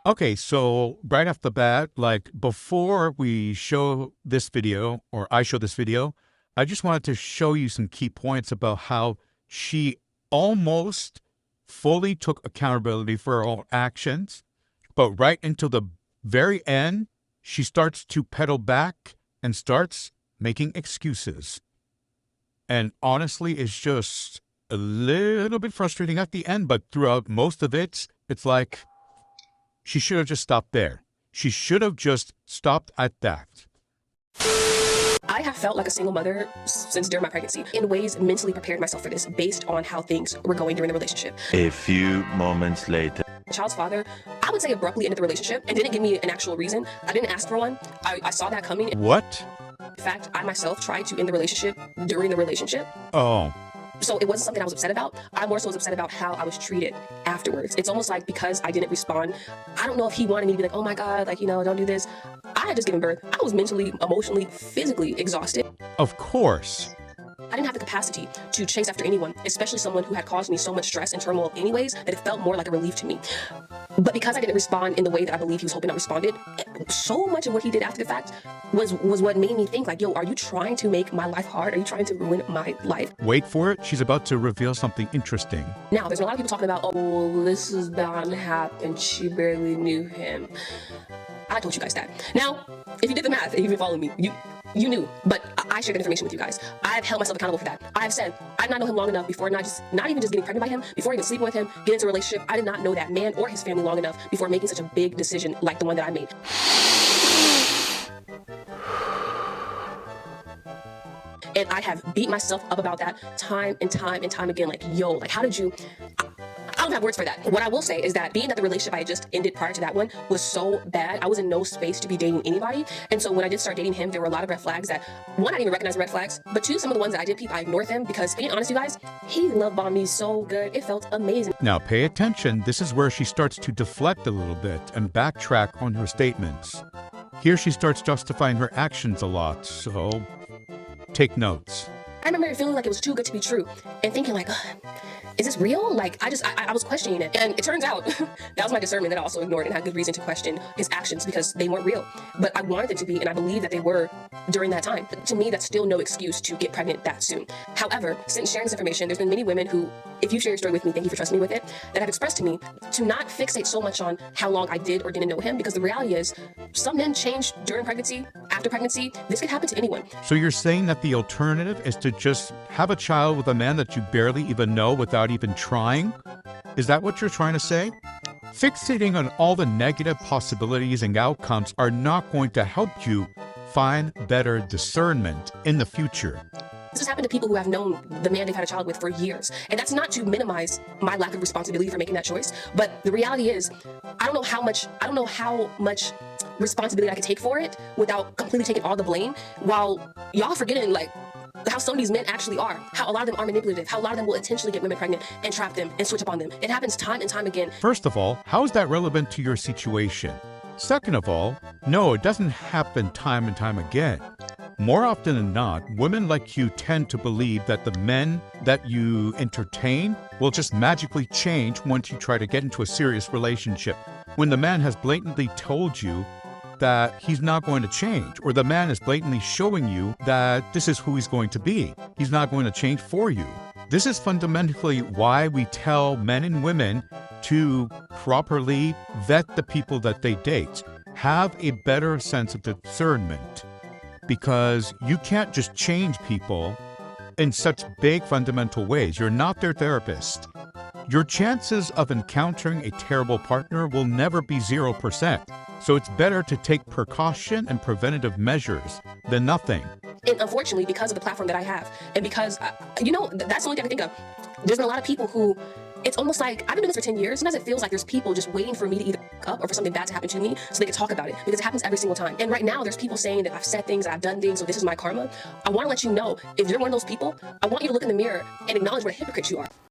Okay, so right off the bat, like before we show this video or I show this video, I just wanted to show you some key points about how she almost fully took accountability for her own actions, but right until the very end, she starts to pedal back and starts making excuses. And honestly, it's just a little bit frustrating at the end, but throughout most of it, it's like, she should have just stopped there. She should have just stopped at that. I have felt like a single mother since during my pregnancy. In ways, mentally prepared myself for this based on how things were going during the relationship. A few moments later. The child's father, I would say abruptly ended the relationship and didn't give me an actual reason. I didn't ask for one. I saw that coming. What? In fact, I myself tried to end the relationship during the relationship. Oh. So it wasn't something I was upset about. I more so was upset about how I was treated afterwards. It's almost like because I didn't respond, I don't know if he wanted me to be like, oh my God, like, don't do this. I had just given birth. I was mentally, emotionally, physically exhausted. Of course. I didn't have the capacity to chase after anyone, especially someone who had caused me so much stress and turmoil anyways, that it felt more like a relief to me. But because I didn't respond in the way that I believe he was hoping I responded, so much of what he did after the fact was what made me think like, yo, are you trying to make my life hard? Are you trying to ruin my life? Wait for it. She's about to reveal something interesting. Now, there's a lot of people talking about, oh, well, this is bound to happen. She barely knew him. I told you guys that. Now, if you did the math, if you've been following me, you knew, but I shared that information with you guys. I've held myself accountable for that. I have said, I did not know him long enough before not even just getting pregnant by him, before even sleeping with him, get into a relationship. I did not know that man or his family long enough before making such a big decision like the one that I made. And I have beat myself up about that time and time and time again. Like, yo, like, how did you... I don't have words for that. What I will say is that being that the relationship I had just ended prior to that one was so bad, I was in no space to be dating anybody. And so when I did start dating him, there were a lot of red flags that, one, I didn't even recognize the red flags, but two, some of the ones that I did peep, I ignored them because, being honest, you guys, he love bombed me so good. It felt amazing. Now pay attention. This is where she starts to deflect a little bit and backtrack on her statements. Here she starts justifying her actions a lot, so take notes. I remember feeling like it was too good to be true and thinking like, is this real? Like, I was questioning it. And it turns out that was my discernment that I also ignored and had good reason to question his actions because they weren't real. But I wanted them to be, and I believe that they were during that time. But to me, that's still no excuse to get pregnant that soon. However, since sharing this information, there's been many women who, if you share your story with me, thank you for trusting me with it, that have expressed to me to not fixate so much on how long I did or didn't know him, because the reality is some men change during pregnancy, after pregnancy. This could happen to anyone. So you're saying that the alternative is to just have a child with a man that you barely even know without even trying? Is that what you're trying to say? Fixating on all the negative possibilities and outcomes are not going to help you find better discernment in the future. This has happened to people who have known the man they've had a child with for years. And that's not to minimize my lack of responsibility for making that choice. But the reality is, I don't know how much responsibility I could take for it without completely taking all the blame, while y'all forgetting like how some of these men actually are, how a lot of them are manipulative, how a lot of them will intentionally get women pregnant and trap them and switch up on them. It happens time and time again. First of all, how is that relevant to your situation? Second of all, no, it doesn't happen time and time again. More often than not, women like you tend to believe that the men that you entertain will just magically change once you try to get into a serious relationship, when the man has blatantly told you that he's not going to change, or the man is blatantly showing you that this is who he's going to be. He's not going to change for you. This is fundamentally why we tell men and women to properly vet the people that they date. Have a better sense of discernment, because you can't just change people in such big fundamental ways. You're not their therapist. Your chances of encountering a terrible partner will never be 0%. So it's better to take precaution and preventative measures than nothing. And unfortunately, because of the platform that I have, and because, that's the only thing I can think of. There's been a lot of people who, it's almost like, I've been doing this for 10 years. Sometimes it feels like there's people just waiting for me to either up or for something bad to happen to me so they can talk about it, because it happens every single time. And right now, there's people saying that I've said things, I've done things, so this is my karma. I want to let you know, if you're one of those people, I want you to look in the mirror and acknowledge what a hypocrite you are.